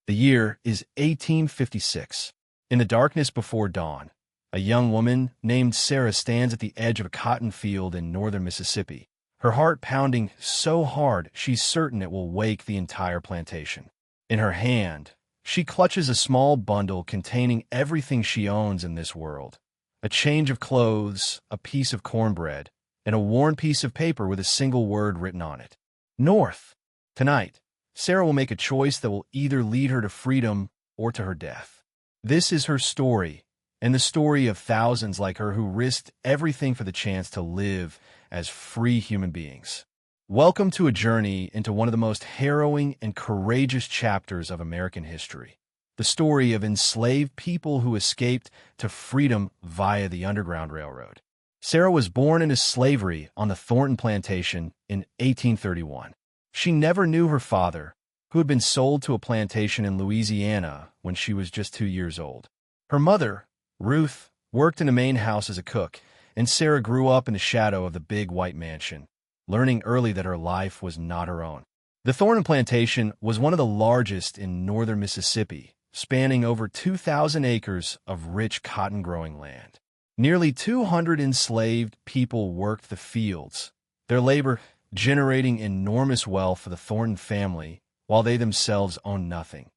The year is 1856. In the darkness before dawn, a young woman named Sarah stands at the edge of a cotton field in northern Mississippi, her heart pounding so hard she's certain it will wake the entire plantation. In her hand, she clutches a small bundle containing everything she owns in this world: a change of clothes, a piece of cornbread, and a worn piece of paper with a single word written on it: North. Tonight, Sarah will make a choice that will either lead her to freedom or to her death. This is her story, and the story of thousands like her who risked everything for the chance to live as free human beings. Welcome to a journey into one of the most harrowing and courageous chapters of American history, the story of enslaved people who escaped to freedom via the Underground Railroad. Sarah was born into slavery on the Thornton plantation in 1831. She never knew her father, who had been sold to a plantation in Louisiana when she was just 2 years old. Her mother, Ruth, worked in the main house as a cook, and Sarah grew up in the shadow of the big white mansion, learning early that her life was not her own. The Thornton plantation was one of the largest in northern Mississippi, spanning over 2,000 acres of rich cotton-growing land. Nearly 200 enslaved people worked the fields, their labor generating enormous wealth for the Thornton family, while they themselves owned nothing,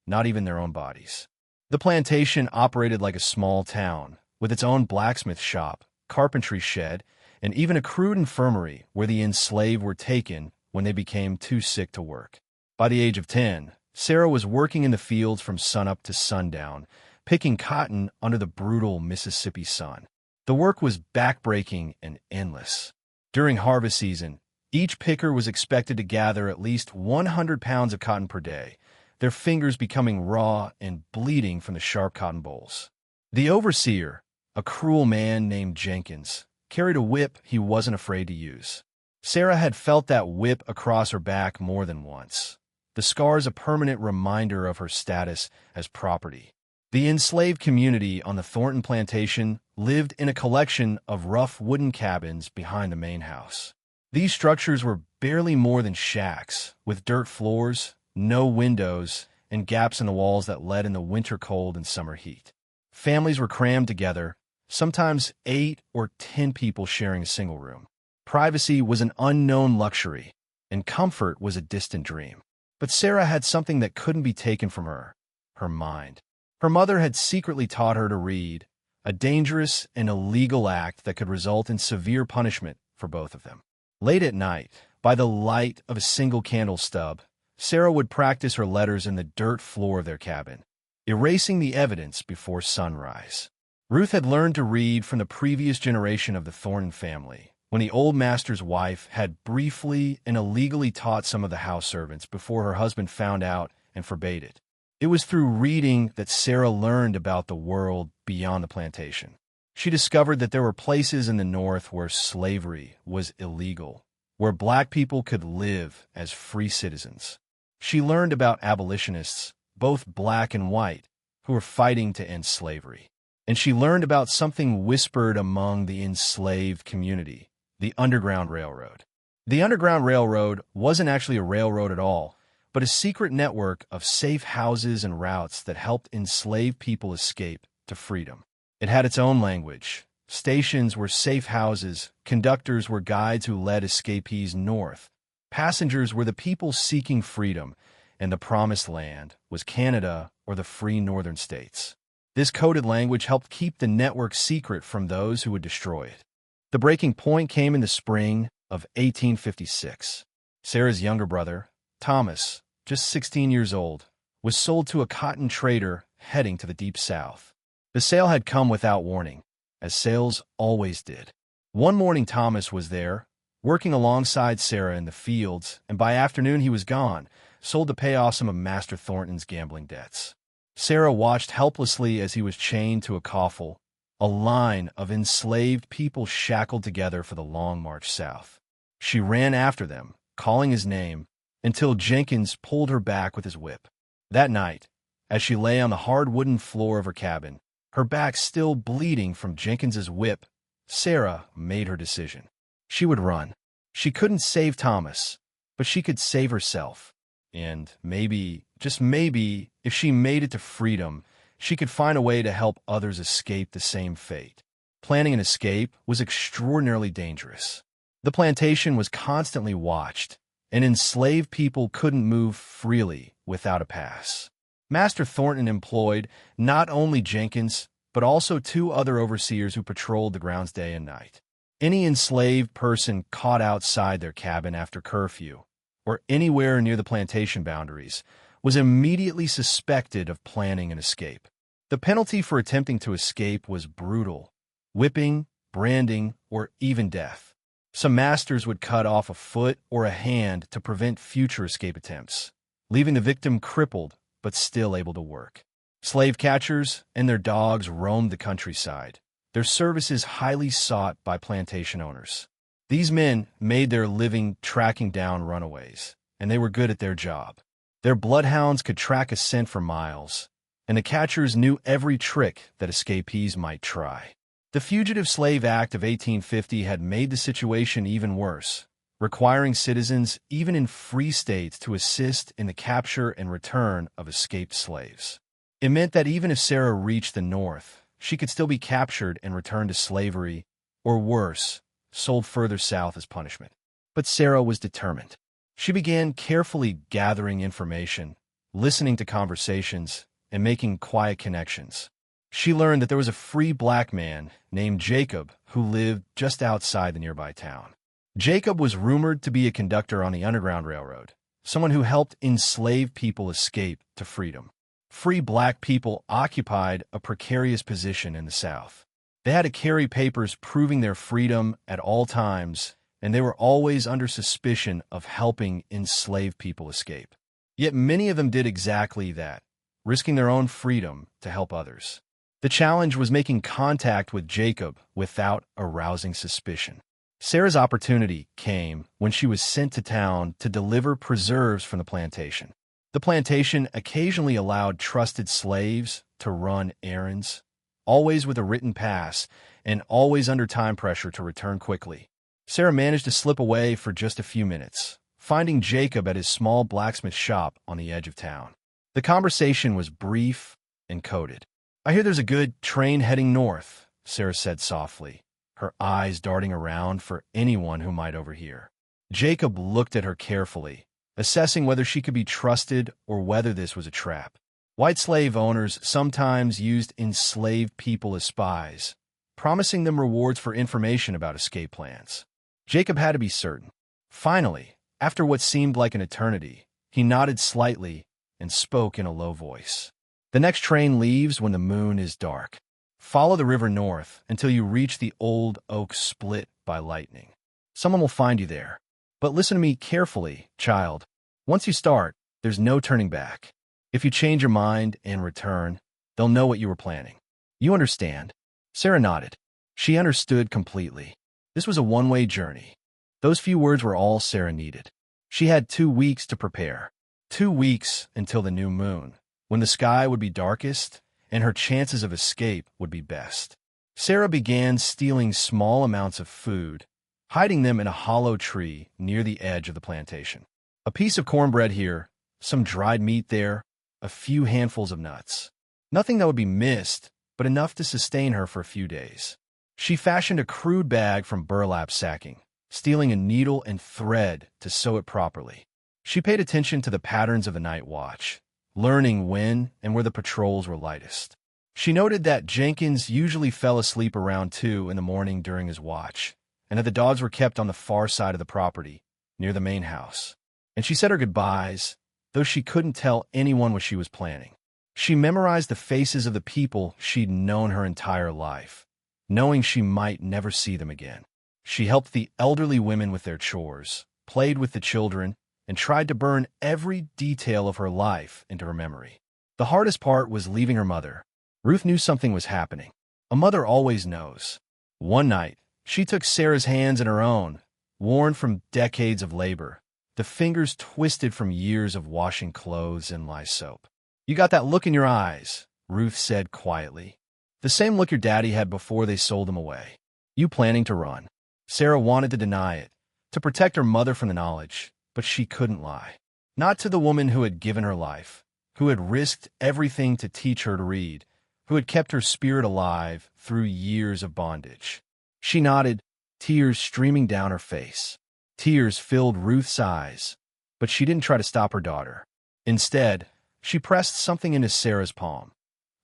not even their own bodies. The plantation operated like a small town, with its own blacksmith shop, carpentry shed, and even a crude infirmary where the enslaved were taken when they became too sick to work. By the age of 10, Sarah was working in the fields from sunup to sundown, picking cotton under the brutal Mississippi sun. The work was backbreaking and endless. During harvest season, each picker was expected to gather at least 100 pounds of cotton per day, their fingers becoming raw and bleeding from the sharp cotton bolls. The overseer, a cruel man named Jenkins, carried a whip he wasn't afraid to use. Sarah had felt that whip across her back more than once, the scars a permanent reminder of her status as property. The enslaved community on the Thornton plantation lived in a collection of rough wooden cabins behind the main house. These structures were barely more than shacks, with dirt floors, no windows, and gaps in the walls that let in the winter cold and summer heat. Families were crammed together, sometimes 8 or 10 people sharing a single room. Privacy was an unknown luxury, and comfort was a distant dream. But Sarah had something that couldn't be taken from her: her mind. Her mother had secretly taught her to read, a dangerous and illegal act that could result in severe punishment for both of them. Late at night, by the light of a single candle stub, Sarah would practice her letters in the dirt floor of their cabin, erasing the evidence before sunrise. Ruth had learned to read from the previous generation of the Thornton family, when the old master's wife had briefly and illegally taught some of the house servants before her husband found out and forbade it. It was through reading that Sarah learned about the world beyond the plantation. She discovered that there were places in the North where slavery was illegal, where black people could live as free citizens. She learned about abolitionists, both black and white, who were fighting to end slavery. And she learned about something whispered among the enslaved community: the Underground Railroad. The Underground Railroad wasn't actually a railroad at all, but a secret network of safe houses and routes that helped enslaved people escape to freedom. It had its own language. Stations were safe houses, conductors were guides who led escapees north, passengers were the people seeking freedom, and the promised land was Canada or the free northern states. This coded language helped keep the network secret from those who would destroy it. The breaking point came in the spring of 1856. Sarah's younger brother, Thomas, just 16 years old, was sold to a cotton trader heading to the Deep South. The sale had come without warning, as sales always did. One morning Thomas was there, working alongside Sarah in the fields, and by afternoon he was gone, sold to pay off some of Master Thornton's gambling debts. Sarah watched helplessly as he was chained to a coffle, a line of enslaved people shackled together for the long march south. She ran after them, calling his name, until Jenkins pulled her back with his whip. That night, as she lay on the hard wooden floor of her cabin, her back still bleeding from Jenkins's whip, Sarah made her decision. She would run. She couldn't save Thomas, but she could save herself, and maybe just maybe, if she made it to freedom, she could find a way to help others escape the same fate. Planning an escape was extraordinarily dangerous. The plantation was constantly watched, and enslaved people couldn't move freely without a pass. Master Thornton employed not only Jenkins, but also two other overseers who patrolled the grounds day and night. Any enslaved person caught outside their cabin after curfew, or anywhere near the plantation boundaries, was immediately suspected of planning an escape. The penalty for attempting to escape was brutal: whipping, branding, or even death. Some masters would cut off a foot or a hand to prevent future escape attempts, leaving the victim crippled but still able to work. Slave catchers and their dogs roamed the countryside, their services highly sought by plantation owners. These men made their living tracking down runaways, and they were good at their job. Their bloodhounds could track a scent for miles, and the catchers knew every trick that escapees might try. The Fugitive Slave Act of 1850 had made the situation even worse, requiring citizens, even in free states, to assist in the capture and return of escaped slaves. It meant that even if Sarah reached the North, she could still be captured and returned to slavery, or worse, sold further south as punishment. But Sarah was determined. She began carefully gathering information, listening to conversations, and making quiet connections. She learned that there was a free black man named Jacob who lived just outside the nearby town. Jacob was rumored to be a conductor on the Underground Railroad, someone who helped enslaved people escape to freedom. Free black people occupied a precarious position in the South. They had to carry papers proving their freedom at all times, and they were always under suspicion of helping enslaved people escape. Yet many of them did exactly that, risking their own freedom to help others. The challenge was making contact with Jacob without arousing suspicion. Sarah's opportunity came when she was sent to town to deliver preserves from the plantation. The plantation occasionally allowed trusted slaves to run errands, always with a written pass and always under time pressure to return quickly. Sarah managed to slip away for just a few minutes, finding Jacob at his small blacksmith shop on the edge of town. The conversation was brief and coded. "I hear there's a good train heading north," Sarah said softly, her eyes darting around for anyone who might overhear. Jacob looked at her carefully, assessing whether she could be trusted or whether this was a trap. White slave owners sometimes used enslaved people as spies, promising them rewards for information about escape plans. Jacob had to be certain. Finally, after what seemed like an eternity, he nodded slightly and spoke in a low voice. "The next train leaves when the moon is dark. Follow the river north until you reach the old oak split by lightning. Someone will find you there. But listen to me carefully, child. Once you start, there's no turning back. If you change your mind and return, they'll know what you were planning. You understand?" Sarah nodded. She understood completely. This was a one-way journey. Those few words were all Sarah needed. She had 2 weeks to prepare. 2 weeks until the new moon, when the sky would be darkest and her chances of escape would be best. Sarah began stealing small amounts of food, hiding them in a hollow tree near the edge of the plantation. A piece of cornbread here, some dried meat there, a few handfuls of nuts. Nothing that would be missed, but enough to sustain her for a few days. She fashioned a crude bag from burlap sacking, stealing a needle and thread to sew it properly. She paid attention to the patterns of the night watch, learning when and where the patrols were lightest. She noted that Jenkins usually fell asleep around 2 in the morning during his watch, and that the dogs were kept on the far side of the property, near the main house. And she said her goodbyes, though she couldn't tell anyone what she was planning. She memorized the faces of the people she'd known her entire life, knowing she might never see them again. She helped the elderly women with their chores, played with the children, and tried to burn every detail of her life into her memory. The hardest part was leaving her mother. Ruth knew something was happening. A mother always knows. One night, she took Sarah's hands in her own, worn from decades of labor, the fingers twisted from years of washing clothes in lye soap. "You got that look in your eyes," Ruth said quietly. "The same look your daddy had before they sold him away. You planning to run?" Sarah wanted to deny it, to protect her mother from the knowledge, but she couldn't lie. Not to the woman who had given her life, who had risked everything to teach her to read, who had kept her spirit alive through years of bondage. She nodded, tears streaming down her face. Tears filled Ruth's eyes, but she didn't try to stop her daughter. Instead, she pressed something into Sarah's palm,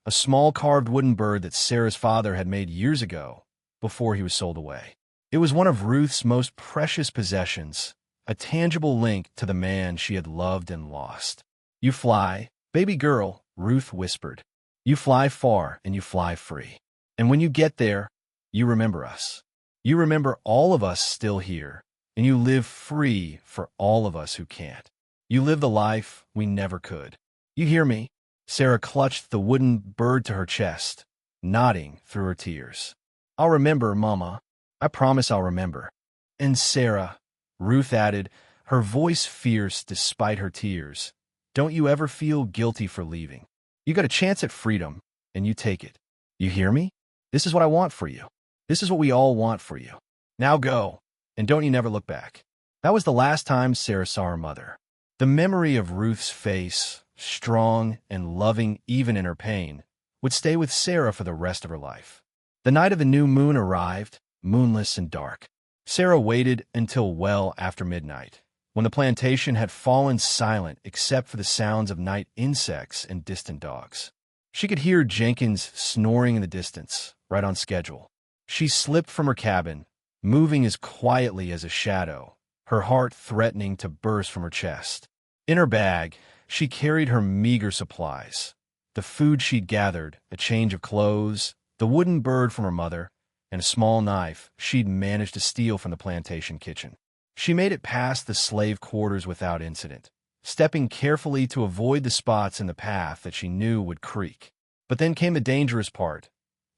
a small carved wooden bird that Sarah's father had made years ago, before he was sold away. It was one of Ruth's most precious possessions, a tangible link to the man she had loved and lost. "You fly, baby girl," Ruth whispered. "You fly far and you fly free. And when you get there, you remember us. You remember all of us still here, and you live free for all of us who can't. You live the life we never could. You hear me?" Sarah clutched the wooden bird to her chest, nodding through her tears. "I'll remember, Mama. I promise I'll remember." "And Sarah," Ruth added, her voice fierce despite her tears, "don't you ever feel guilty for leaving. You got a chance at freedom, and you take it. You hear me? This is what I want for you. This is what we all want for you. Now go, and don't you never look back." That was the last time Sarah saw her mother. The memory of Ruth's face, strong and loving even in her pain, would stay with Sarah for the rest of her life. The night of the new moon arrived, moonless and dark. Sarah waited until well after midnight, when the plantation had fallen silent except for the sounds of night insects and distant dogs. She could hear Jenkins snoring in the distance, right on schedule. She slipped from her cabin, moving as quietly as a shadow, her heart threatening to burst from her chest. In her bag, she carried her meager supplies, the food she'd gathered, a change of clothes, the wooden bird from her mother, and a small knife she'd managed to steal from the plantation kitchen. She made it past the slave quarters without incident, stepping carefully to avoid the spots in the path that she knew would creak. But then came the dangerous part,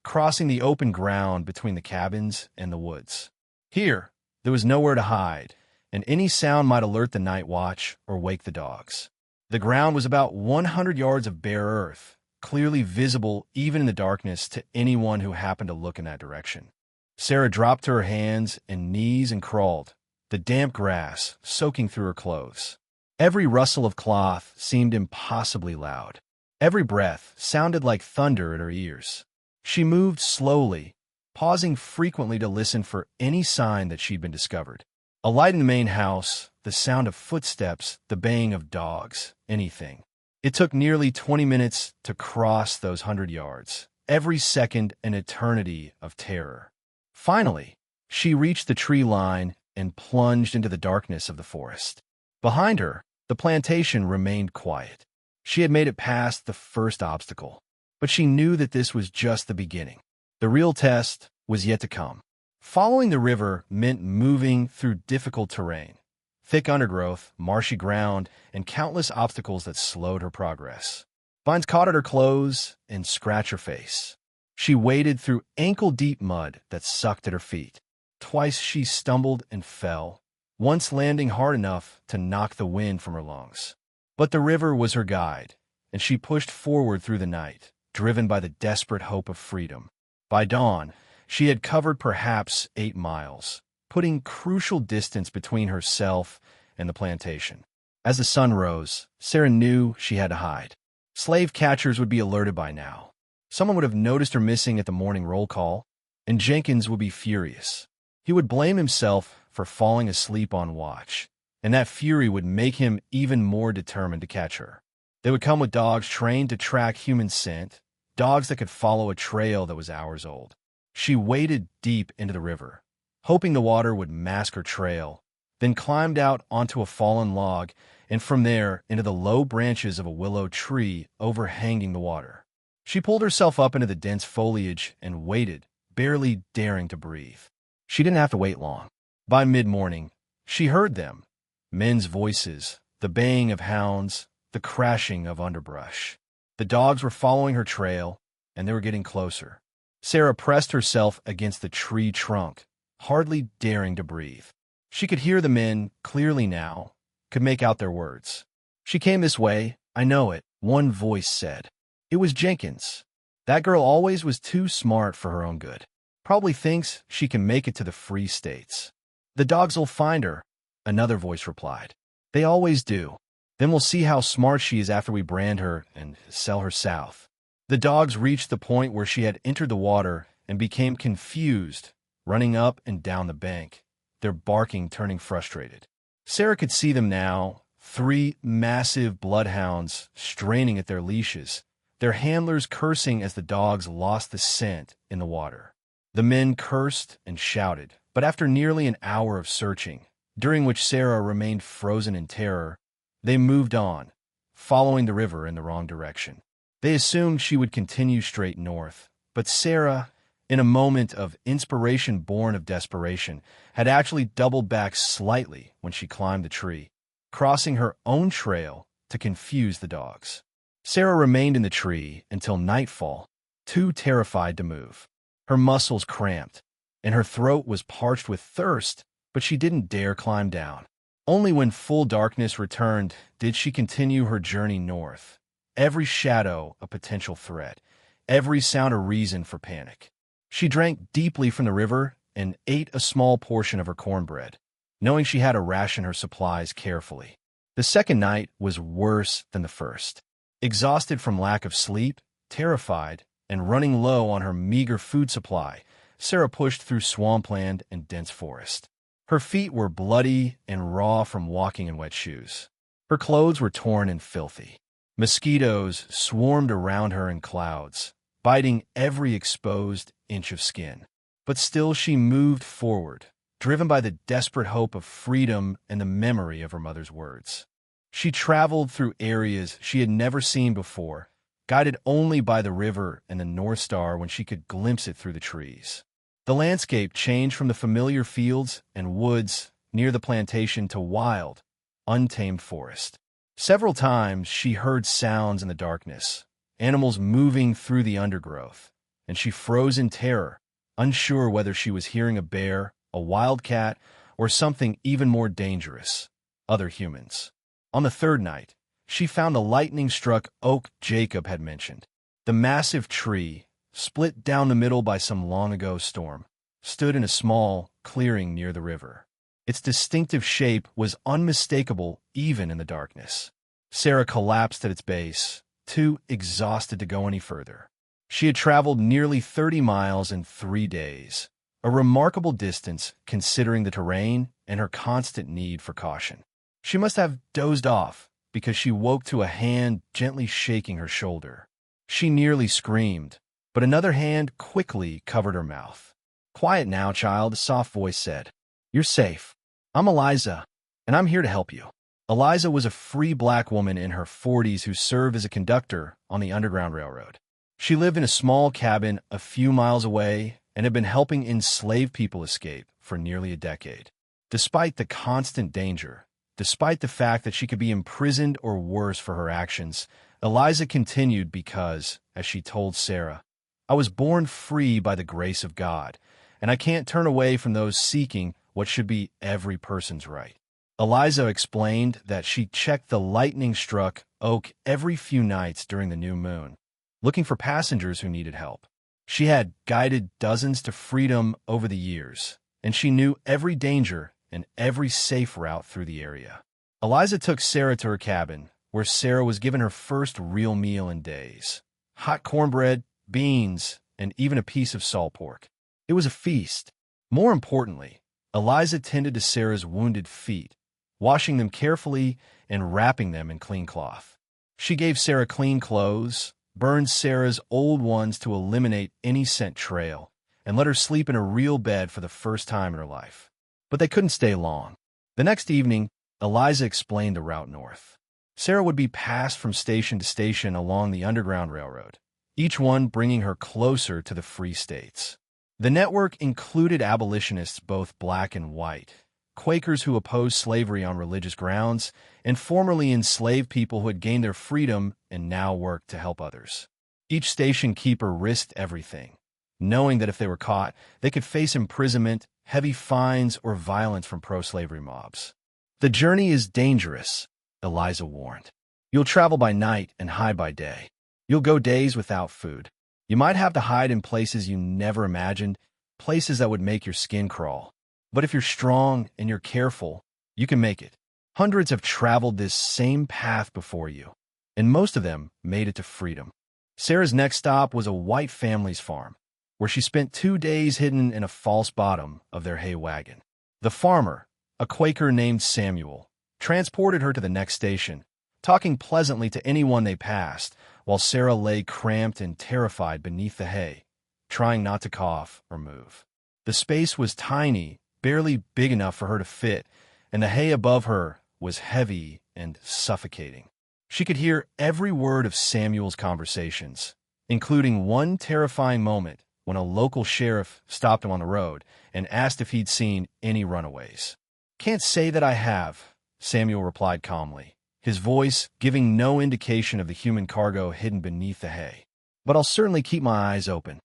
crossing the open ground between the cabins and the woods. Here, there was nowhere to hide, and any sound might alert the night watch or wake the dogs. The ground was about 100 yards of bare earth, clearly visible even in the darkness to anyone who happened to look in that direction. Sarah dropped to her hands and knees and crawled, the damp grass soaking through her clothes. Every rustle of cloth seemed impossibly loud. Every breath sounded like thunder at her ears. She moved slowly, pausing frequently to listen for any sign that she'd been discovered. A light in the main house, the sound of footsteps, the baying of dogs, anything. It took nearly 20 minutes to cross those 100 yards, every second an eternity of terror. Finally, she reached the tree line and plunged into the darkness of the forest. Behind her, the plantation remained quiet. She had made it past the first obstacle, but she knew that this was just the beginning. The real test was yet to come. Following the river meant moving through difficult terrain, thick undergrowth, marshy ground, and countless obstacles that slowed her progress. Vines caught at her clothes and scratched her face. She waded through ankle-deep mud that sucked at her feet. Twice she stumbled and fell, once landing hard enough to knock the wind from her lungs. But the river was her guide, and she pushed forward through the night, driven by the desperate hope of freedom. By dawn, she had covered perhaps 8 miles, putting crucial distance between herself and the plantation. As the sun rose, Sarah knew she had to hide. Slave catchers would be alerted by now. Someone would have noticed her missing at the morning roll call, and Jenkins would be furious. He would blame himself for falling asleep on watch, and that fury would make him even more determined to catch her. They would come with dogs trained to track human scent, dogs that could follow a trail that was hours old. She waded deep into the river, hoping the water would mask her trail, then climbed out onto a fallen log and from there into the low branches of a willow tree overhanging the water. She pulled herself up into the dense foliage and waited, barely daring to breathe. She didn't have to wait long. By mid-morning, she heard them, men's voices, the baying of hounds, the crashing of underbrush. The dogs were following her trail, and they were getting closer. Sarah pressed herself against the tree trunk, hardly daring to breathe. She could hear the men clearly now, could make out their words. "She came this way, I know it," one voice said. It was Jenkins. "That girl always was too smart for her own good. Probably thinks she can make it to the free states." "The dogs'll find her," another voice replied. "They always do." Then we'll see how smart she is after we brand her and sell her south. The dogs reached the point where she had entered the water and became confused, running up and down the bank, their barking turning frustrated. Sarah could see them now, 3 massive bloodhounds straining at their leashes, their handlers cursing as the dogs lost the scent in the water. The men cursed and shouted, but after nearly an hour of searching, during which Sarah remained frozen in terror, they moved on, following the river in the wrong direction. They assumed she would continue straight north, but Sarah, in a moment of inspiration born of desperation, had actually doubled back slightly when she climbed the tree, crossing her own trail to confuse the dogs. Sarah remained in the tree until nightfall, too terrified to move. Her muscles cramped, and her throat was parched with thirst, but she didn't dare climb down. Only when full darkness returned did she continue her journey north, every shadow a potential threat, every sound a reason for panic. She drank deeply from the river and ate a small portion of her cornbread, knowing she had to ration her supplies carefully. The second night was worse than the first. Exhausted from lack of sleep, terrified, and running low on her meager food supply, Sarah pushed through swampland and dense forest. Her feet were bloody and raw from walking in wet shoes. Her clothes were torn and filthy. Mosquitoes swarmed around her in clouds, biting every exposed inch of skin. But still she moved forward, driven by the desperate hope of freedom and the memory of her mother's words. She traveled through areas she had never seen before, guided only by the river and the North Star when she could glimpse it through the trees. The landscape changed from the familiar fields and woods near the plantation to wild, untamed forest. Several times she heard sounds in the darkness, animals moving through the undergrowth, and she froze in terror, unsure whether she was hearing a bear, a wildcat, or something even more dangerous, other humans. On the third night, she found the lightning-struck oak Jacob had mentioned. The massive tree, split down the middle by some long-ago storm, stood in a small clearing near the river. Its distinctive shape was unmistakable even in the darkness. Sarah collapsed at its base, too exhausted to go any further. She had traveled nearly 30 miles in 3 days, a remarkable distance considering the terrain and her constant need for caution. She must have dozed off because she woke to a hand gently shaking her shoulder. She nearly screamed, but another hand quickly covered her mouth. "Quiet now, child," a soft voice said. "You're safe. I'm Eliza, and I'm here to help you." Eliza was a free black woman in her 40s who served as a conductor on the Underground Railroad. She lived in a small cabin a few miles away and had been helping enslaved people escape for nearly a decade. Despite the constant danger, despite the fact that she could be imprisoned or worse for her actions, Eliza continued because, as she told Sarah, "I was born free by the grace of God, and I can't turn away from those seeking what should be every person's right." Eliza explained that she checked the lightning-struck oak every few nights during the new moon, looking for passengers who needed help. She had guided dozens to freedom over the years, and she knew every danger and every safe route through the area. Eliza took Sarah to her cabin, where Sarah was given her first real meal in days. Hot cornbread, beans, and even a piece of salt pork. It was a feast. More importantly, Eliza tended to Sarah's wounded feet, washing them carefully and wrapping them in clean cloth. She gave Sarah clean clothes, burned Sarah's old ones to eliminate any scent trail, and let her sleep in a real bed for the first time in her life. But they couldn't stay long. The next evening, Eliza explained the route north. Sarah would be passed from station to station along the Underground Railroad, each one bringing her closer to the free states. The network included abolitionists both black and white, Quakers who opposed slavery on religious grounds, and formerly enslaved people who had gained their freedom and now worked to help others. Each station keeper risked everything, knowing that if they were caught, they could face imprisonment, heavy fines, or violence from pro-slavery mobs. "The journey is dangerous," Eliza warned. "You'll travel by night and hide by day. You'll go days without food. You might have to hide in places you never imagined, places that would make your skin crawl. But if you're strong and you're careful, you can make it. Hundreds have traveled this same path before you, and most of them made it to freedom. Sarah's next stop was a white family's farm, where she spent 2 days hidden in a false bottom of their hay wagon. The farmer, a Quaker named Samuel, transported her to the next station, talking pleasantly to anyone they passed, while Sarah lay cramped and terrified beneath the hay, trying not to cough or move. The space was tiny, barely big enough for her to fit, and the hay above her was heavy and suffocating. She could hear every word of Samuel's conversations, including one terrifying moment when a local sheriff stopped him on the road and asked if he'd seen any runaways. "Can't say that I have," Samuel replied calmly, his voice giving no indication of the human cargo hidden beneath the hay. "But I'll certainly keep my eyes open."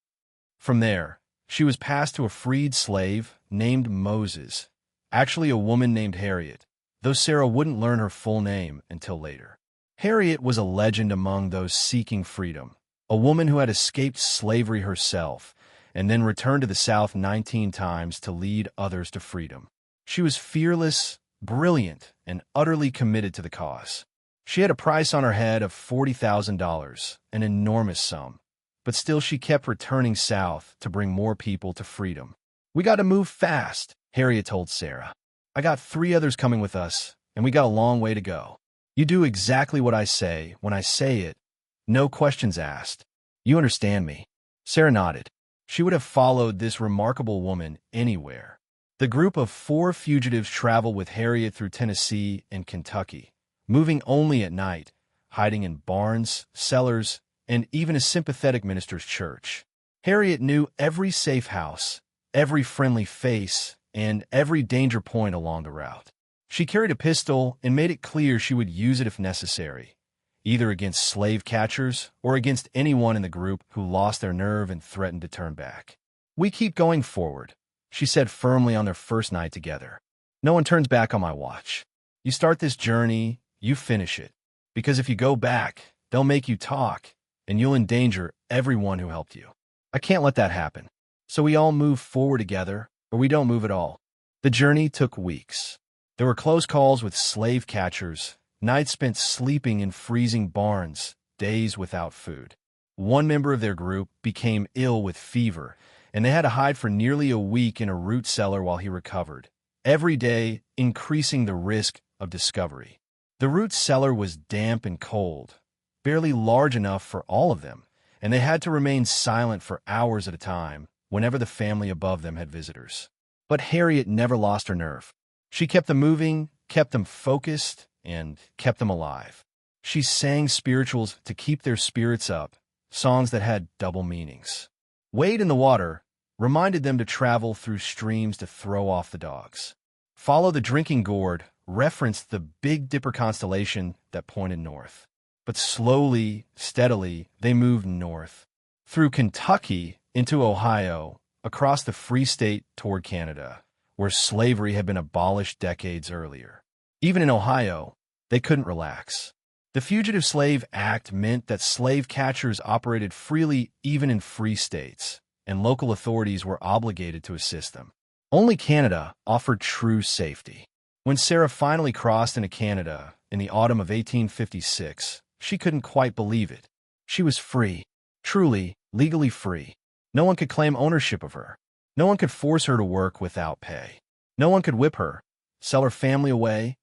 From there, she was passed to a freed slave named Moses, actually a woman named Harriet, though Sarah wouldn't learn her full name until later. Harriet was a legend among those seeking freedom, a woman who had escaped slavery herself and then returned to the South 19 times to lead others to freedom. She was fearless, brilliant, and utterly committed to the cause. She had a price on her head of $40,000, an enormous sum, but still she kept returning south to bring more people to freedom. "We got to move fast," Harriet told Sarah. "I got 3 others coming with us, and we got a long way to go. You do exactly what I say when I say it, no questions asked. You understand me?" Sarah nodded. She would have followed this remarkable woman anywhere. The group of 4 fugitives traveled with Harriet through Tennessee and Kentucky, moving only at night, hiding in barns, cellars, and even a sympathetic minister's church. Harriet knew every safe house, every friendly face, and every danger point along the route. She carried a pistol and made it clear she would use it if necessary, either against slave catchers or against anyone in the group who lost their nerve and threatened to turn back. "We keep going forward," she said firmly on their first night together. "No one turns back on my watch. You start this journey, you finish it. Because if you go back, they'll make you talk, and you'll endanger everyone who helped you. I can't let that happen. So we all move forward together, or we don't move at all." The journey took weeks. There were close calls with slave catchers, nights spent sleeping in freezing barns, days without food. One member of their group became ill with fever, and they had to hide for nearly a week in a root cellar while he recovered, every day increasing the risk of discovery. The root cellar was damp and cold, barely large enough for all of them, and they had to remain silent for hours at a time whenever the family above them had visitors. But Harriet never lost her nerve. She kept them moving, kept them focused, and kept them alive. She sang spirituals to keep their spirits up, songs that had double meanings. "Wade in the water" reminded them to travel through streams to throw off the dogs. "Follow the drinking gourd" referenced the Big Dipper constellation that pointed north. But slowly, steadily, they moved north, through Kentucky into Ohio, across the Free State toward Canada, where slavery had been abolished decades earlier. Even in Ohio, they couldn't relax. The Fugitive Slave Act meant that slave catchers operated freely even in free states, and local authorities were obligated to assist them. Only Canada offered true safety. When Sarah finally crossed into Canada in the autumn of 1856, she couldn't quite believe it. She was free, truly, legally free. No one could claim ownership of her. No one could force her to work without pay. No one could whip her, sell her family away,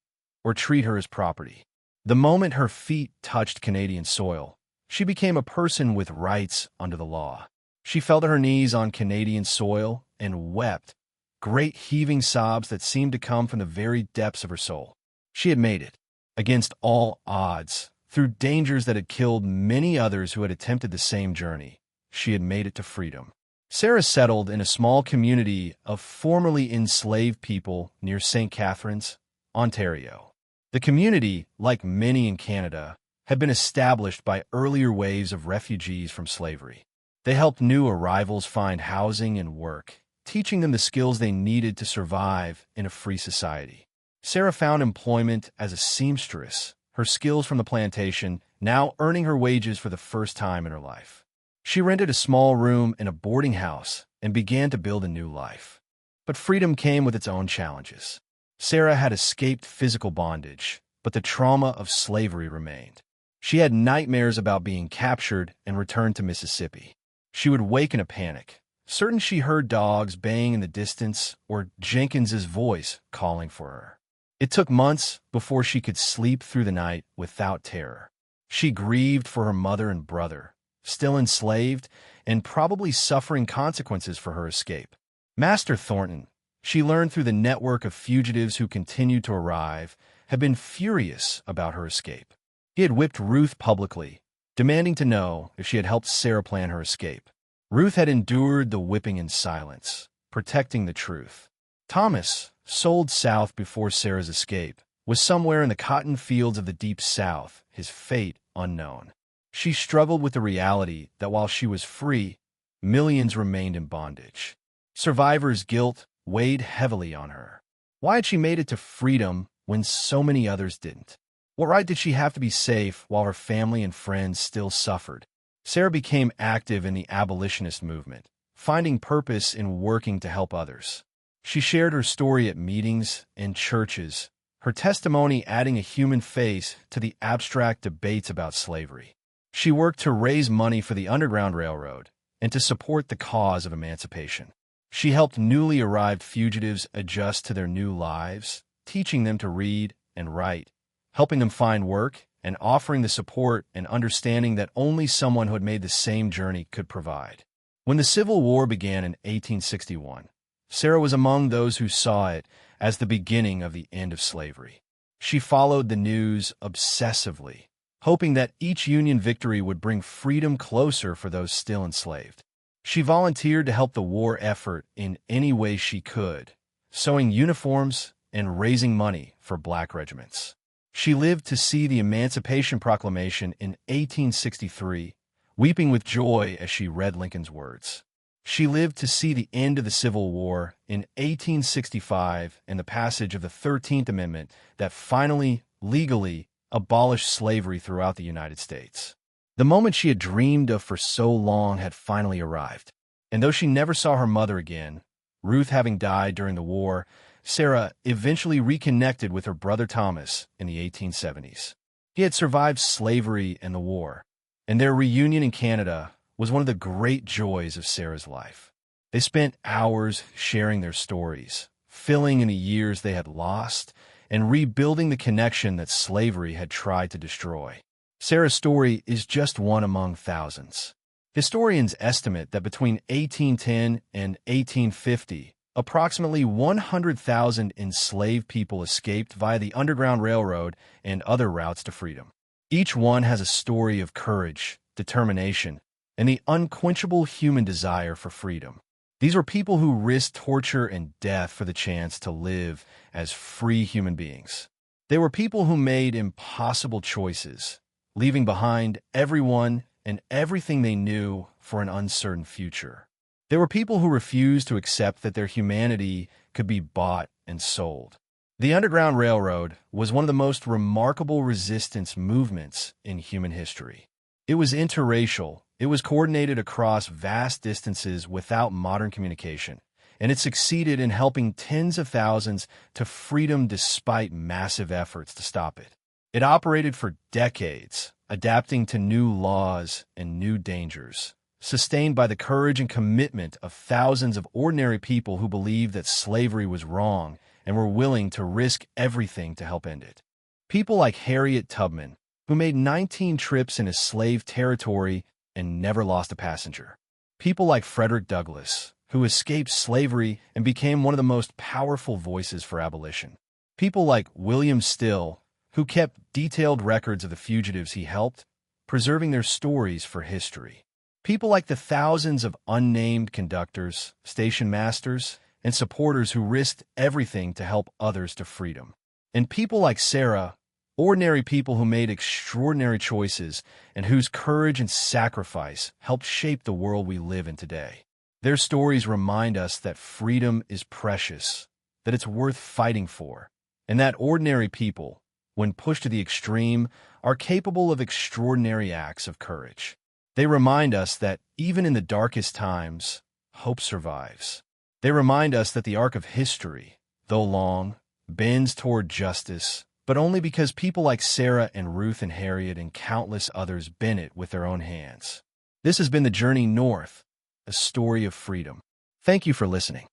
or treat her as property. The moment her feet touched Canadian soil, she became a person with rights under the law. She fell to her knees on Canadian soil and wept, great heaving sobs that seemed to come from the very depths of her soul. She had made it, against all odds, through dangers that had killed many others who had attempted the same journey. She had made it to freedom. Sarah settled in a small community of formerly enslaved people near St. Catharines, Ontario. The community, like many in Canada, had been established by earlier waves of refugees from slavery. They helped new arrivals find housing and work, teaching them the skills they needed to survive in a free society. Sarah found employment as a seamstress, her skills from the plantation now earning her wages for the first time in her life. She rented a small room in a boarding house and began to build a new life. But freedom came with its own challenges. Sarah had escaped physical bondage, but the trauma of slavery remained. She had nightmares about being captured and returned to Mississippi. She would wake in a panic, certain she heard dogs baying in the distance or Jenkins's voice calling for her. It took months before she could sleep through the night without terror. She grieved for her mother and brother, still enslaved and probably suffering consequences for her escape. Master Thornton, she learned through the network of fugitives who continued to arrive, had been furious about her escape. He had whipped Ruth publicly, demanding to know if she had helped Sarah plan her escape. Ruth had endured the whipping in silence, protecting the truth. Thomas, sold south before Sarah's escape, was somewhere in the cotton fields of the Deep South, his fate unknown. She struggled with the reality that while she was free, millions remained in bondage. Survivor's guilt weighed heavily on her. Why had she made it to freedom when so many others didn't? What right did she have to be safe while her family and friends still suffered? Sarah became active in the abolitionist movement, finding purpose in working to help others. She shared her story at meetings and churches, her testimony adding a human face to the abstract debates about slavery. She worked to raise money for the Underground Railroad and to support the cause of emancipation. She helped newly arrived fugitives adjust to their new lives, teaching them to read and write, helping them find work, and offering the support and understanding that only someone who had made the same journey could provide. When the Civil War began in 1861, Sarah was among those who saw it as the beginning of the end of slavery. She followed the news obsessively, hoping that each Union victory would bring freedom closer for those still enslaved. She volunteered to help the war effort in any way she could, sewing uniforms and raising money for black regiments. She lived to see the Emancipation Proclamation in 1863, weeping with joy as she read Lincoln's words. She lived to see the end of the Civil War in 1865 and the passage of the 13th Amendment that finally, legally, abolished slavery throughout the United States. The moment she had dreamed of for so long had finally arrived. And though she never saw her mother again, Ruth having died during the war, Sarah eventually reconnected with her brother Thomas in the 1870s. He had survived slavery and the war, and their reunion in Canada was one of the great joys of Sarah's life. They spent hours sharing their stories, filling in the years they had lost, and rebuilding the connection that slavery had tried to destroy. Sarah's story is just one among thousands. Historians estimate that between 1810 and 1850, approximately 100,000 enslaved people escaped via the Underground Railroad and other routes to freedom. Each one has a story of courage, determination, and the unquenchable human desire for freedom. These were people who risked torture and death for the chance to live as free human beings. They were people who made impossible choices, leaving behind everyone and everything they knew for an uncertain future. They were people who refused to accept that their humanity could be bought and sold. The Underground Railroad was one of the most remarkable resistance movements in human history. It was interracial. It was coordinated across vast distances without modern communication, and it succeeded in helping tens of thousands to freedom despite massive efforts to stop it. It operated for decades, adapting to new laws and new dangers, sustained by the courage and commitment of thousands of ordinary people who believed that slavery was wrong and were willing to risk everything to help end it. People like Harriet Tubman, who made 19 trips into slave territory and never lost a passenger. People like Frederick Douglass, who escaped slavery and became one of the most powerful voices for abolition. People like William Still, who kept detailed records of the fugitives he helped, preserving their stories for history. People like the thousands of unnamed conductors, station masters, and supporters who risked everything to help others to freedom. And people like Sarah, ordinary people who made extraordinary choices and whose courage and sacrifice helped shape the world we live in today. Their stories remind us that freedom is precious, that it's worth fighting for, and that ordinary people, when pushed to the extreme, are capable of extraordinary acts of courage. They remind us that even in the darkest times, hope survives. They remind us that the arc of history, though long, bends toward justice, but only because people like Sarah and Ruth and Harriet and countless others bend it with their own hands. This has been The Journey North, a story of freedom. Thank you for listening.